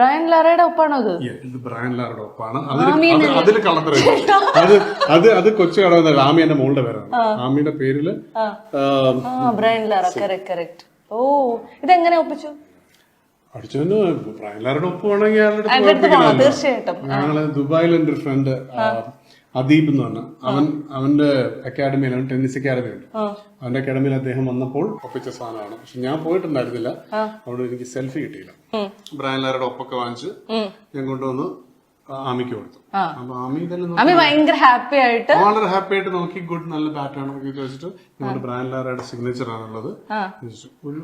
Brian ലാറയുടെ ഒപ്പാണോ അത്? ഇത് Brian ലാറയുടെ ഒപ്പാണ്. അതിൽ കള്ളത്തരം. അത് കൊച്ചു കട ആമി എന്റെ മോളുടെ പേരാണ്. ആമിയുടെ പേരില് ബ്രയൻ ലാറ. കറക്റ്റ്. ഓ, ഇതെങ്ങനെ ഒപ്പിച്ചു? അടിച്ചോന്ന് ബ്രയൻ ലാറയുടെ ഒപ്പമാണെങ്കിൽ തീർച്ചയായിട്ടും. ഞങ്ങള് ദുബായിൽ എന്റെ ഒരു ഫ്രണ്ട് അദീബ് എന്ന് പറഞ്ഞ അവന്റെ അക്കാഡമിയിൽ, അവൻ ടെന്നീസ് അക്കാഡമി ഉണ്ട്, അവന്റെ അക്കാഡമിയിൽ അദ്ദേഹം വന്നപ്പോൾ ഒപ്പിച്ച സാധനമാണ്. പക്ഷെ ഞാൻ പോയിട്ടുണ്ടായിരുന്നില്ല, അവിടെ എനിക്ക് സെൽഫി കിട്ടിയില്ല. ബ്രയൻ ലാറയുടെ ഒപ്പൊക്കെ വാങ്ങിച്ച് ഞാൻ കൊണ്ടുവന്ന് ആമിക്ക് കൊടുത്തു. അപ്പൊ ആമി ഇതെല്ലാം ഭയങ്കര ഹാപ്പി ആയിട്ട് വളരെ ഹാപ്പി ആയിട്ട് നോക്കി, ഗുഡ്, നല്ല ബാറ്റ് ആണെന്നൊക്കെ ചോദിച്ചിട്ട് ഞങ്ങളുടെ ബ്രയൻ ലാറയുടെ സിഗ്നേച്ചർ ആണുള്ളത്. ഒരു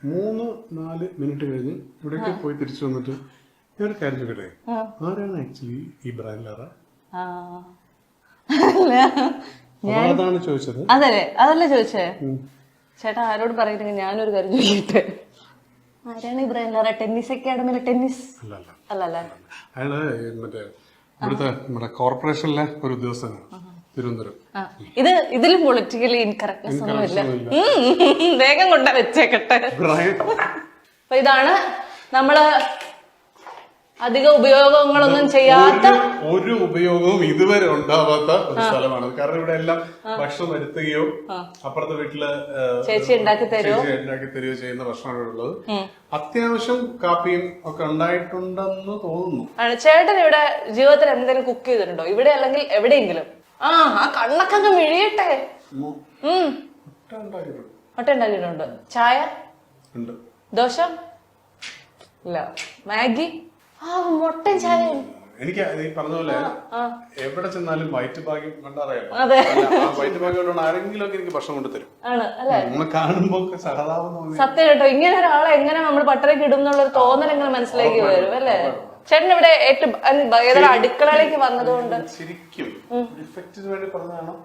3-4 മിനിറ്റ് കഴിഞ്ഞ് ഇവിടേക്ക് പോയി തിരിച്ചു വന്നിട്ട് ഞാൻ ഒരു കാര്യം ചോദിക്കട്ടെ, ആരാണ് ആക്ച്വലി ഈ ബ്രയൻ ലാറ? അതാണ് ചോദിച്ചത്. അതല്ലേ ചോദിച്ചേ ചേട്ടാ. ആരോട് പറയുന്നെങ്കിൽ ഞാനൊരു കാര്യം ചോദിക്കട്ടെ, ആരാണ് ഈ ബ്രയൻ ലാറ? ടെന്നീസ് അക്കാഡമിയിലെ ടെന്നീസ് അല്ലല്ലേ? അയാള് മറ്റേ ഇവിടുത്തെ നമ്മുടെ കോർപ്പറേഷനിലെ ഒരു ഉദ്യോഗസ്ഥനാണ്, തിരുവനന്തപുരം. ഇതിലും പൊളിറ്റിക്കലി ഇൻകറക്റ്റ്നെസ് ഒന്നുമില്ല. വേഗം കൊണ്ട വെച്ചേക്കട്ടെ. അപ്പൊ ഇതാണ് നമ്മള് അധിക ഉപയോഗങ്ങളൊന്നും ചെയ്യാത്ത, ഒരു ഉപയോഗവും ഇതുവരെ ഉണ്ടാവാത്ത ഒരു സ്ഥലമാണ്. കാരണം ഇവിടെ എല്ലാം ഭക്ഷണം വരുത്തുകയോ അപ്പുറത്തെ വീട്ടില് ചേച്ചി ഉണ്ടാക്കി തരുകയോ ചെയ്യുന്ന ഭക്ഷണമാണ് ഉള്ളത്. അത്യാവശ്യം കാപ്പിയും ഒക്കെ ഉണ്ടായിട്ടുണ്ടെന്ന് തോന്നുന്നു. ചേട്ടൻ ഇവിടെ ജീവിതത്തിൽ എന്തെങ്കിലും കുക്ക് ചെയ്തിട്ടുണ്ടോ? ഇവിടെ അല്ലെങ്കിൽ എവിടെയെങ്കിലും? ആ കണ്ണൊക്കെ മിഴിയട്ടെ. മുട്ട ഉണ്ടാക്കിയിട്ടുണ്ട്. ചായ, ദോശ ഇല്ല, മാഗി, മുട്ട, ചായ. എനിക്ക് ഈ പറഞ്ഞ പോലെ എവിടെ ചെന്നാലും വയറ്റ് ഭാഗ്യം കണ്ടറിയാലോ. അതെ, വയറ്റ് ഭാഗ്യം ആരെങ്കിലും ഒക്കെ എനിക്ക് ഭക്ഷണം കൊണ്ട് തരും. നമ്മളെ കാണുമ്പോ സഹതാപം തോന്നി. സത്യം കേട്ടോ, ഇങ്ങനെ ഒരാളെ എങ്ങനെ നമ്മൾ പട്ടരക്ക് ഇടും എന്നുള്ളൊരു തോന്നൽ എങ്ങനെ മനസ്സിലേക്ക് വരും അല്ലേ? ചേട്ടൻ ഇവിടെ ഏറ്റവും ഏതൊരു അടുക്കളയിലേക്ക് വന്നതുകൊണ്ട് ശരിക്കും വേണ്ടി പറഞ്ഞതാണോ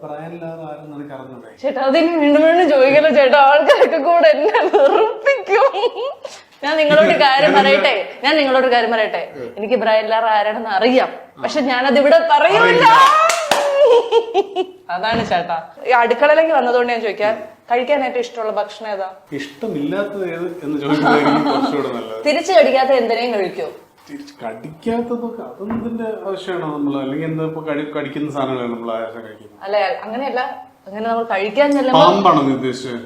ബ്രയൻ ലാറ ആരെന്ന് എനിക്ക് അറിഞ്ഞൂടെ? ചേട്ടാ അതിന് വീണ്ടും വീണ്ടും ചോദിക്കല്ലോ ചേട്ടാ, ആൾക്കാരൊക്കെ കൂടെ എന്നെ വെറുപ്പിക്കും. ഞാൻ നിങ്ങളോട് കാര്യം പറയട്ടെ, എനിക്ക് ബ്രയൻ ലാറ ആരാണെന്ന് അറിയാം, പക്ഷെ ഞാനത് ഇവിടെ പറയൂല. അതാണ് ചേട്ടാ. ഈ അടുക്കളയിലേക്ക് വന്നതുകൊണ്ട് ഞാൻ ചോദിക്കാം, കഴിക്കാൻ ഏറ്റവും ഇഷ്ടമുള്ള ഭക്ഷണം ഏതാ? ഇഷ്ടമില്ലാത്തത് ഏത് എന്ന് ചോദിക്കുന്നത് തിരിച്ചു കടിക്കാത്ത എന്തിനേയും കഴിക്കോ? കടിക്കാത്തതൊക്കെ അതൊന്നും ഇതിന്റെ ആവശ്യമാണോ നമ്മള്? അല്ലെങ്കിൽ എന്താ ഇപ്പൊ കടിക്കുന്ന സാധനങ്ങളാണ് നമ്മൾ കഴിക്കുന്നത്? അല്ല അങ്ങനെയല്ല, അങ്ങനെ നമ്മൾ കഴിക്കാൻ ചെല്ലുമ്പോ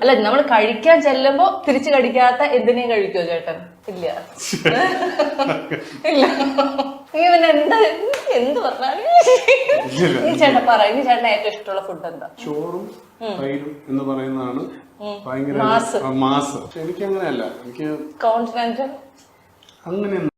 അല്ല, നമ്മൾ കഴിക്കാൻ ചെല്ലുമ്പോ തിരിച്ചു കടിക്കാത്ത എന്തിനേയും കഴിക്കോ ചേട്ടൻ? ഇല്ല. ഇല്ല. പിന്നെ എന്താ എന്ത് പറഞ്ഞാലും ഇനി ചേട്ടൻ പറ, ഇനി ചേട്ടന് ഏറ്റവും ഇഷ്ടമുള്ള ഫുഡ് എന്താ? ചോറും തൈരും എന്ന് പറയുന്നതാണ് ഭയങ്കര മാസ്. എനിക്ക് അങ്ങനെയല്ല, എനിക്ക് കോൺഫിഡൻറ്റ് അങ്ങനെയൊന്നും